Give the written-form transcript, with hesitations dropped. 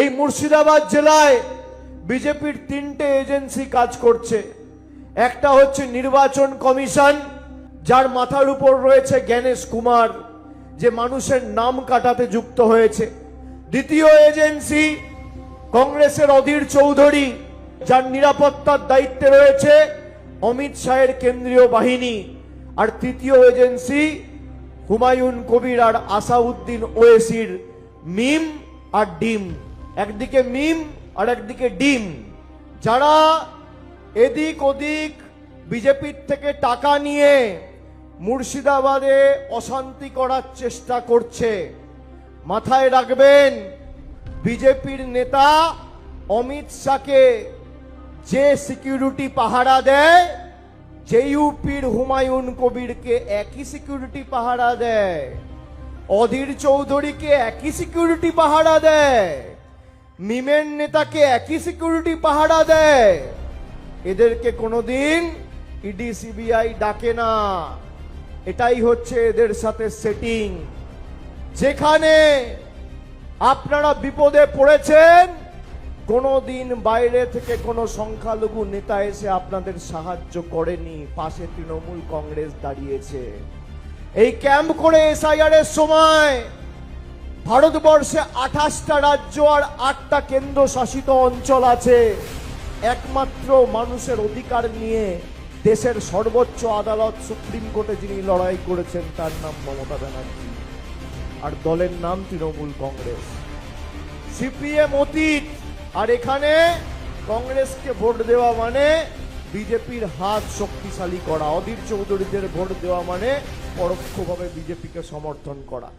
এই মুর্শিদাবাদ জেলায় বিজেপির তিনটে এজেন্সি কাজ করছে। একটা হচ্ছে নির্বাচন কমিশন, যার মাথার উপর রয়েছে জ্ঞানেশ কুমার, যে মানুষের নাম কাটাতে যুক্ত হয়েছে। দ্বিতীয় এজেন্সি কংগ্রেসের অধীর চৌধুরী, যার নিরাপত্তার দায়িত্বে রয়েছে অমিত শাহের কেন্দ্রীয় বাহিনী। আর তৃতীয় এজেন্সি হুমায়ুন কবির আর আসাউদ্দিন ওয়েসির মিম আর ডিম। একদিকে মিম আর একদিকে ডিম, যারা এদিক ওদিক বিজেপির থেকে টাকা নিয়ে মুর্শিদাবাদে অশান্তি করার চেষ্টা করছে। মাথায় রাখবেন, বিজেপির নেতা অমিত শাহকে যে সিকিউরিটি পাহারা দেয়, যে ইউপির হুমায়ুন কবিরকে একই সিকিউরিটি পাহারা দেয়, অধীর চৌধুরীকে একই সিকিউরিটি পাহারা দেয়, মিমের নেতাকে একই সিকিউরিটি পাহারা দেয়। এদেরকে কোনোদিন ইডি সিবিআই ডাকে না। এটাই হচ্ছে এদের সাথে সেটিং। যেখানে আপনারা বিপদে পড়েছেন, কোনোদিন বাইরে থেকে কোনো সংখ্যালঘু নেতা এসে আপনাদের সাহায্য করেনি, পাশে তৃণমূল কংগ্রেস দাঁড়িয়েছে। এই ক্যাম্প করে এসআইআর এর সময় ভারতবর্ষে 28টা রাজ্য আর 8টা কেন্দ্র শাসিত অঞ্চল আছে। একমাত্র মানুষের অধিকার নিয়ে দেশের সর্বোচ্চ আদালত সুপ্রিম কোর্টে যিনি লড়াই করেছেন, তার নাম মমতা ব্যানার্জি, আর দলের নাম তৃণমূল কংগ্রেস। সিপিএম অতীত, আর এখানে কংগ্রেসকে ভোট দেওয়া মানে বিজেপির হাত শক্তিশালী করা, অধীর চৌধুরীদের ভোট দেওয়া মানে পরোক্ষভাবে বিজেপিকে সমর্থন করা।